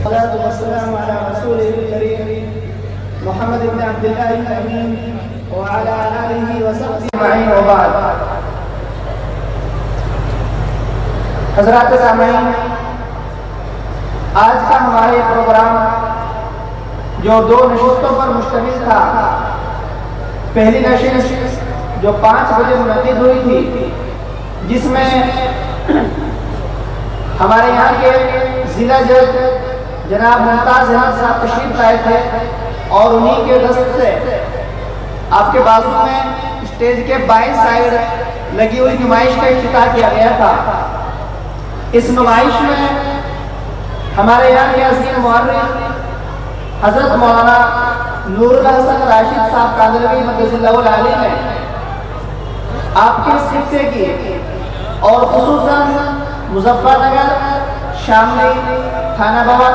والصلاة والسلام على رسوله الكريم محمد بن عبد الله الأمين وعلى آله وصحبه أجمعين وبعد. حضرات سامعین، آج کا ہمارے پروگرام جو دو نشستوں پر مشتمل تھا، پہلی نشست جو 5 بجے منعقد ہوئی تھی، جس میں ہمارے یہاں کے ضلع جج جناب ممتاز احمد صاحب تشریف لائے تھے اور انہی کے دست سے آپ کے بازو میں اسٹیج کے بائیں سائیڈ لگی ہوئی نمائش کا افتتاح کیا گیا تھا. اس نمائش میں ہمارے یہاں کے عظیم مورخ حضرت مولانا نور الحسن راشد صاحب کاندھلوی مقدس اللہ العالی نے آپ کے اس خطے کی اور خصوصاً مظفر نگر، شاملی، تھانہ بور،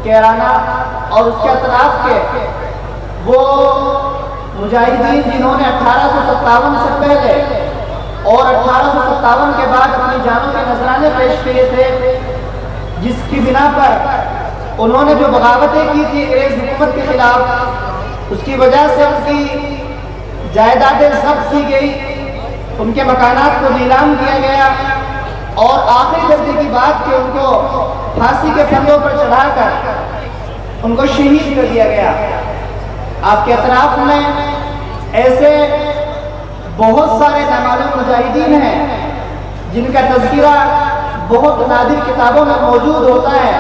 کیرانہ اور اس کے اطراف کے وہ مجاہدین جنہوں نے 1857 سے پہلے اور 1857 کے بعد اپنی جانوں کے نذرانے پیش کیے تھے، جس کی بنا پر انہوں نے جو بغاوتیں کی تھی انگریز حکومت کے خلاف، اس کی وجہ سے ان کی جائیدادیں ضبط کی گئی، ان کے مکانات کو نیلام کیا گیا اور آخری درجے کی بات کہ ان کو پھانسی کے پھندوں پر چڑھا کر ان کو شہید کر دیا گیا. آپ کے اطراف میں ایسے بہت سارے نامعلوم مجاہدین ہیں جن کا تذکرہ بہت نادر کتابوں میں موجود ہوتا ہے.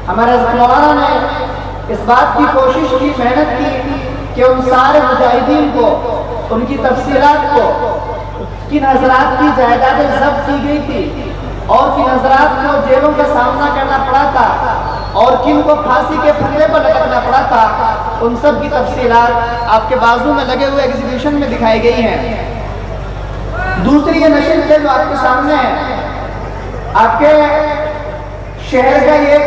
ہمارے حضرت مولانا نے اس بات کی کوشش کی، محنت کی کہ ان سارے مجاہدین کو، ان کی تفصیلات کو، کن حضرات کی جائیدادیں ضبط کی گئی تھی اور کن حضرات کو جیلوں کا سامنا کرنا پڑا تھا اور کن کو پھانسی کے پھندے پر لٹکنا پڑا تھا، ان سب کی تفصیلات آپ کے بازو میں لگے ہوئے ایگزیبیشن میں دکھائی گئی ہیں. دوسری یہ نشست ہے جو آپ کے سامنے ہے، آپ کے شہر کا یہ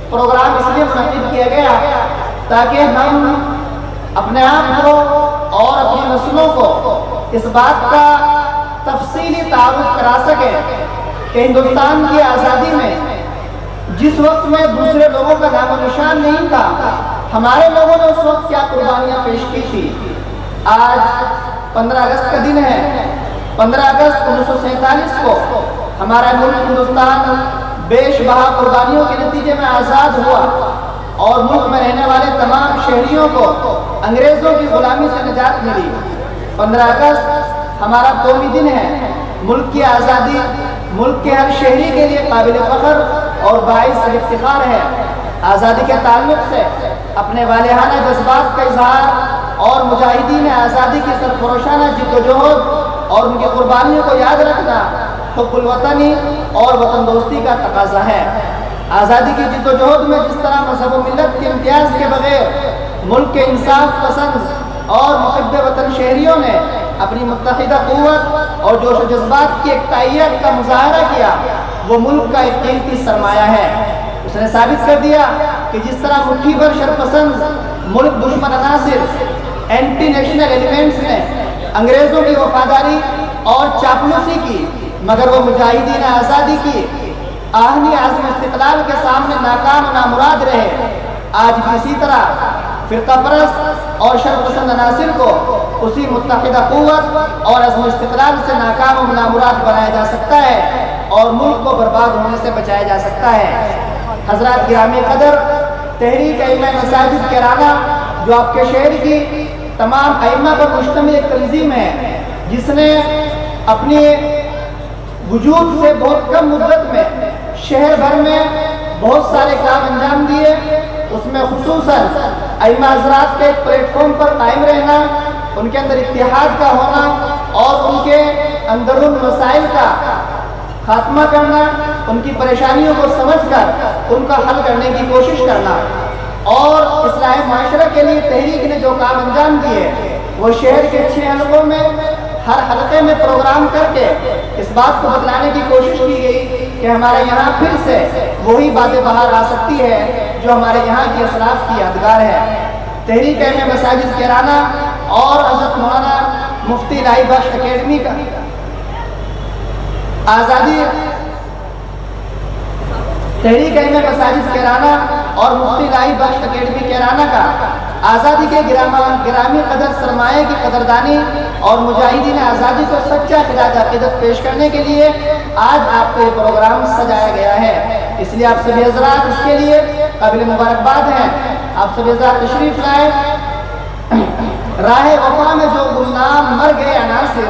پروگرام اس لیے منعقد کیا گیا تاکہ ہم اپنے آپ کو اور اپنی نسلوں کو اس بات کا تفصیلی تعارف کرا سکیں کہ ہندوستان کی آزادی میں جس وقت میں دوسرے لوگوں کا نام و نشان نہیں تھا، ہمارے لوگوں نے اس وقت کیا قربانیاں پیش کی تھی. آج 15 اگست کا دن ہے. 15 اگست 1947 کو ہمارا ملک ہندوستان بیش بہا قربانیوں کے نتیجے میں آزاد ہوا اور ملک میں رہنے والے تمام شہریوں کو انگریزوں کی غلامی سے نجات ملی. 15 اگست ہمارا قومی دن ہے. ملک کی آزادی ملک کے ہر شہری کے لیے قابل فخر اور باعث افتخار ہے. آزادی کے تعلق سے اپنے والہانہ جذبات کا اظہار اور مجاہدین آزادی کی سرفروشانہ جد و جہد اور ان کی قربانیوں کو یاد رکھنا حب الوطنی اور وطن دوستی کا تقاضا ہے. آزادی کی جد و جہد میں جس طرح مذہب و ملت کے امتیاز کے بغیر ملک کے انصاف پسند اور محب وطن شہریوں نے اپنی متحدہ قوت اور جوش و جذبات کی ایکتائیت کا مظاہرہ کیا، وہ ملک کا ایک قیمتی سرمایہ ہے. اس نے ثابت کر دیا کہ جس طرح مٹھی بھر شرپسند ملک دشمن عناصر، اینٹی نیشنل ایلیمنٹس نے انگریزوں کی وفاداری اور چاپلوسی کی، مگر وہ مجاہدین آزادی کی آہنی عزم استقلال کے سامنے ناکام و نامراد رہے، آج بھی اسی طرح فرقہ پرست اور شرپسند عناصر کو اسی متحدہ قوت اور عزم استقلال سے ناکام و نامراد بنایا جا سکتا ہے اور ملک کو برباد ہونے سے بچایا جا سکتا ہے. حضرات گرامی قدر، تحریک ائمہ مساجد کیرانہ جو آپ کے شہر کی تمام ائمہ پر مشتمل ایک تنظیم ہے، جس نے اپنی وجود سے بہت کم مدت میں شہر بھر میں بہت سارے کام انجام دیے. اس میں خصوصاً ائمہ حضرات کے ایک پلیٹ فارم پر قائم رہنا، ان کے اندر اتحاد کا ہونا اور ان کے اندرون مسائل کا خاتمہ کرنا، ان کی پریشانیوں کو سمجھ کر ان کا حل کرنے کی کوشش کرنا اور اصلاح معاشرہ کے لیے تحریک نے جو کام انجام دیے وہ شہر کے 6 حلقوں میں ہر حلقے میں پروگرام کر کے اس بات کو بتلانے کی کوشش کی گئی کہ ہمارے یہاں پھر سے وہی باتیں باہر آ سکتی ہے جو ہمارے یہاں کی اسلاف کی یادگار ہے. تحریک ائمہ مساجد کیرانہ اور حضرت مولانا مفتی الہی بخش اکیڈمی کا تحریک اہم مساجد کیرانا اور مفتی الہی بخش اکیڈمی کیرانا کا آزادی کے گرامی قدر سرمایہ کی قدردانی اور مجاہدین آزادی کو سچا خراج عقیدت پیش کرنے کے لیے آج آپ کو یہ پروگرام سجایا گیا ہے۔ اس لیے آپ سبھی حضرات اس کے لیے قابل مبارکباد ہیں۔ آپ سبھی حضرات تشریف لائیں۔ راہ وفا میں جو گمنام مر گئے عناصر،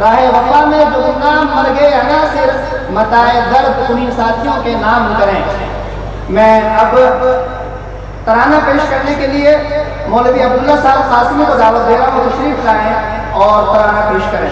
راہ وفا میں جو گمنام مر گئے عناصر، متاع درد انہی ساتھیوں کے نام کریں۔ میں اب ترانہ پیش کرنے کے لیے مولوی عبداللہ صاحب قاسمی کو دعوت دے رہا ہوں، تشریف لائیں اور ترانہ پیش کریں۔